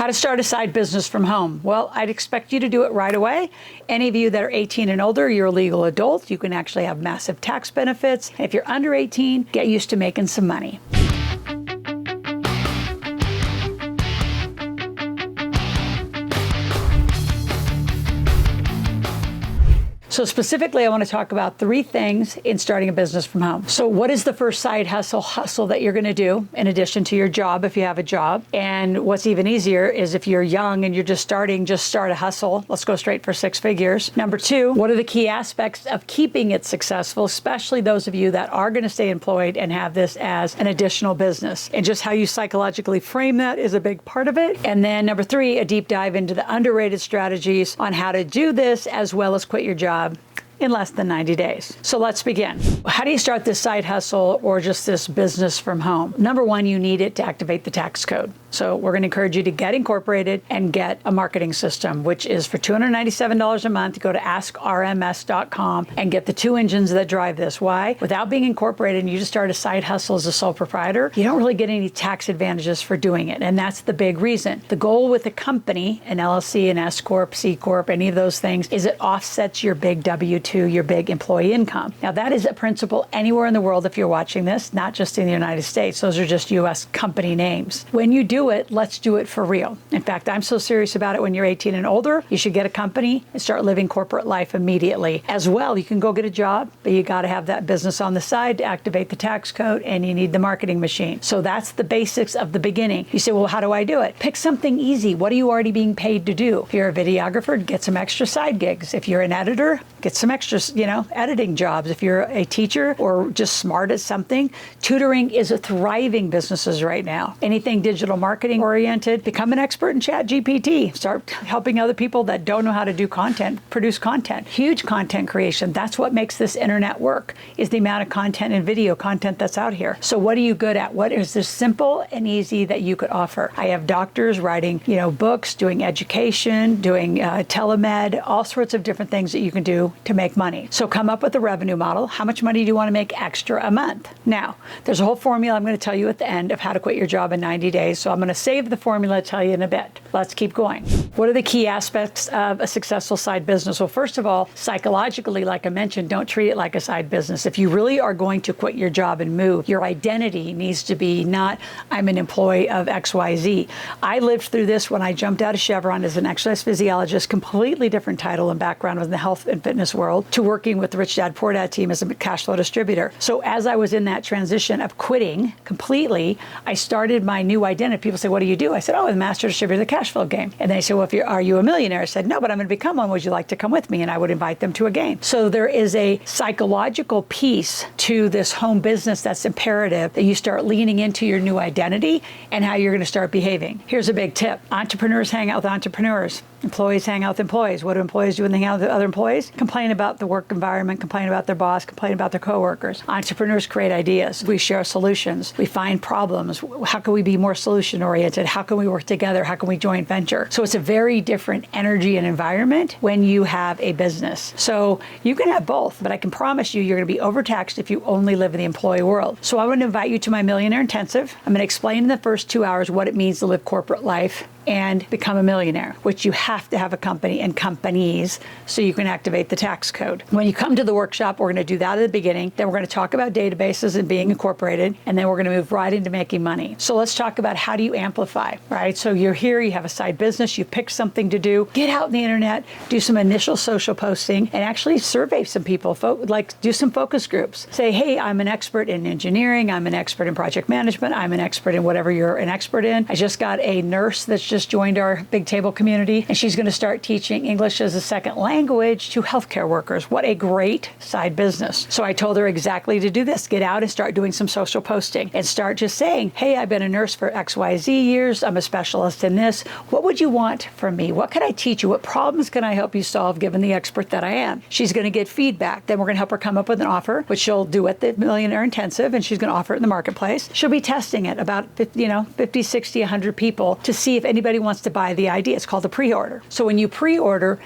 How to start a side business from home? Well, I'd expect you to do it right away. Any of you that are 18 and older, you're a legal adult. You can actually have massive tax benefits. If you're under 18, get used to making some money. So specifically, I want to talk about 3 things in starting a business from home. So what is the first side hustle that you're going to do in addition to your job if you have a job? And what's even easier is if you're young and you're just start a hustle. Let's go straight for 6 figures. Number 2, what are the key aspects of keeping it successful, especially those of you that are going to stay employed and have this as an additional business? And just how you psychologically frame that is a big part of it. And then number 3, a deep dive into the underrated strategies on how to do this as well as quit your job in less than 90 days. So let's begin. How do you start this side hustle or just this business from home? Number 1, you need it to activate the tax code. So we're going to encourage you to get incorporated and get a marketing system, which is for $297 a month. Go to askrms.com and get the 2 engines that drive this. Why? Without being incorporated and you just start a side hustle as a sole proprietor, you don't really get any tax advantages for doing it. And that's the big reason. The goal with a company, an LLC, an S Corp, C Corp, any of those things, is it offsets your big W-2, your big employee income. Now that is a principle anywhere in the world if you're watching this, not just in the United States. Those are just US company names. When you do it, let's do it for real. In fact, I'm so serious about it. When you're 18 and older, you should get a company and start living corporate life immediately. As well, you can go get a job, but you got to have that business on the side to activate the tax code, and you need the marketing machine. So that's the basics of the beginning. You say, well, how do I do it? Pick something easy. What are you already being paid to do? If you're a videographer, get some extra side gigs. If you're an editor, get some extra, editing jobs. If you're a teacher or just smart at something, tutoring is a thriving businesses right now. Anything digital marketing oriented, become an expert in Chat GPT. Start helping other people that don't know how to do content, produce content. Huge content creation. That's what makes this internet work, is the amount of content and video content that's out here. So what are you good at? What is this simple and easy that you could offer? I have doctors writing, books, doing education, doing telemed, all sorts of different things that you can do to make money. So come up with a revenue model. How much money do you want to make extra a month? Now, there's a whole formula I'm going to tell you at the end of how to quit your job in 90 days. So I'm going to save the formula to tell you in a bit. Let's keep going. What are the key aspects of a successful side business? Well, first of all, psychologically, like I mentioned, don't treat it like a side business. If you really are going to quit your job and move, your identity needs to be not, I'm an employee of XYZ. I lived through this when I jumped out of Chevron as an exercise physiologist, completely different title and background in the health and fitness world, to working with the Rich Dad Poor Dad team as a cash flow distributor. So as I was in that transition of quitting completely, I started my new identity. People say, what do you do? I said, I'm a master distributor of the cash flow game. And they say, well, are you a millionaire? I said, no, but I'm going to become one. Would you like to come with me? And I would invite them to a game. So there is a psychological piece to this home business that's imperative, that you start leaning into your new identity and how you're going to start behaving. Here's a big tip. Entrepreneurs hang out with entrepreneurs. Employees hang out with employees. What do employees do when they hang out with other employees? Complain about the work environment, complain about their boss, complain about their coworkers. Entrepreneurs create ideas. We share solutions. We find problems. How can we be more solution oriented? How can we work together? How can we joint venture? So it's a very different energy and environment when you have a business. So you can have both, but I can promise you, you're going to be overtaxed if you only live in the employee world. So I want to invite you to my Millionaire Intensive. I'm going to explain in the first 2 hours what it means to live corporate life and become a millionaire, which you have to have a company and companies so you can activate the tax code. When you come to the workshop, we're going to do that at the beginning. Then we're going to talk about databases and being incorporated, and then we're going to move right into making money. So let's talk about how do you amplify, right? So you're here, you have a side business, you pick something to do, get out in the internet, do some initial social posting, and actually survey some people, do some focus groups. Say, hey, I'm an expert in engineering, I'm an expert in project management, I'm an expert in whatever you're an expert in. I just got a nurse that's just joined our Big Table community, and she's going to start teaching English as a second language to healthcare workers. What a great side business. So I told her exactly to do this. Get out and start doing some social posting and start just saying, hey, I've been a nurse for XYZ years. I'm a specialist in this. What would you want from me? What can I teach you? What problems can I help you solve given the expert that I am? She's going to get feedback. Then we're going to help her come up with an offer, which she'll do at the Millionaire Intensive, and she's going to offer it in the marketplace. She'll be testing it about 50, 60, 100 people to see if anybody wants to buy the idea. It's called a pre-order. So when you pre-order,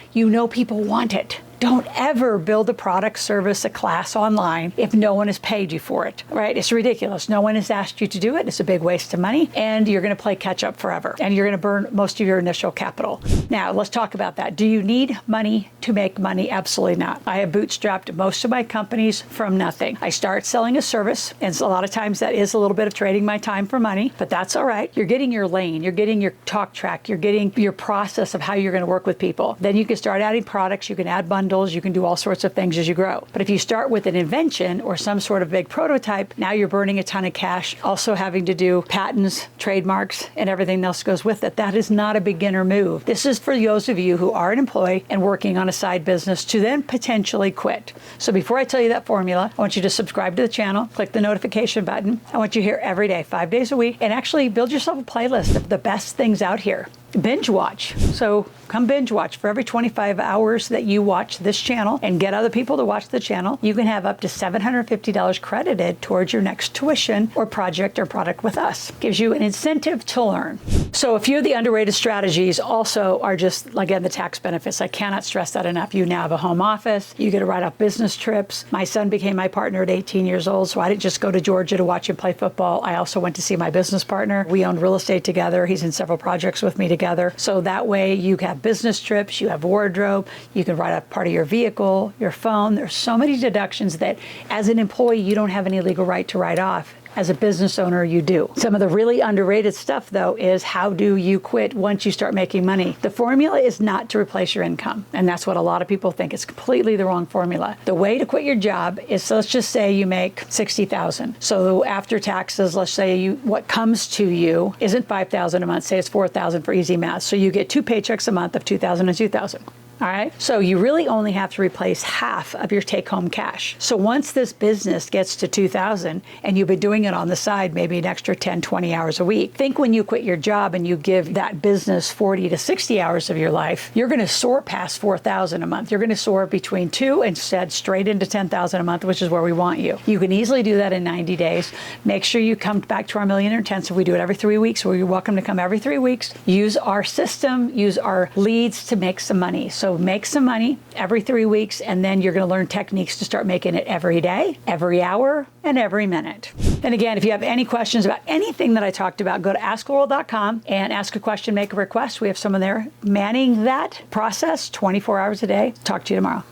people want it. Don't ever build a product, service, a class online if no one has paid you for it, right? It's ridiculous. No one has asked you to do it. It's a big waste of money, and you're going to play catch up forever, and you're going to burn most of your initial capital. Now, let's talk about that. Do you need money to make money? Absolutely not. I have bootstrapped most of my companies from nothing. I start selling a service, and a lot of times that is a little bit of trading my time for money, but that's all right. You're getting your lane, you're getting your talk track, you're getting your process of how you're going to work with people. Then you can start adding products, you can add bundles, you can do all sorts of things as you grow. But if you start with an invention or some sort of big prototype, now you're burning a ton of cash, also having to do patents, trademarks, and everything else goes with it. That is not a beginner move. This is for those of you who are an employee and working on a side business to then potentially quit. So before I tell you that formula, I want you to subscribe to the channel, click the notification button. I want you here every day, 5 days a week, and actually build yourself a playlist of the best things out here. Binge watch. So come binge watch. For every 25 hours that you watch this channel and get other people to watch the channel, you can have up to $750 credited towards your next tuition or project or product with us. Gives you an incentive to learn. So a few of the underrated strategies also are just, again, the tax benefits. I cannot stress that enough. You now have a home office. You get to write off business trips. My son became my partner at 18 years old, so I didn't just go to Georgia to watch him play football. I also went to see my business partner. We owned real estate together. He's in several projects with me together. So that way you have business trips, you have wardrobe, you can write up part of your vehicle, your phone. There's so many deductions that as an employee, you don't have any legal right to write off. As a business owner, you do. Some of the really underrated stuff, though, is how do you quit once you start making money? The formula is not to replace your income, and that's what a lot of people think. It's completely the wrong formula. The way to quit your job is, so let's just say you make $60,000. So after taxes, let's say what comes to you isn't $5,000 a month. Say it's $4,000 for easy math. So you get 2 paychecks a month of $2,000 and $2,000. All right. So you really only have to replace half of your take-home cash. So once this business gets to 2,000 and you've been doing it on the side, maybe an extra 10, 20 hours a week, think when you quit your job and you give that business 40 to 60 hours of your life, you're going to soar past 4,000 a month. You're going to soar between 2 and straight into 10,000 a month, which is where we want you. You can easily do that in 90 days. Make sure you come back to our Millionaire Intensive. We do it every 3 weeks. So you're welcome to come every 3 weeks. Use our system, use our leads to make some money. So make some money every 3 weeks, and then you're going to learn techniques to start making it every day, every hour, and every minute. And again, if you have any questions about anything that I talked about, go to askloral.com and ask a question, make a request. We have someone there manning that process 24 hours a day. Talk to you tomorrow.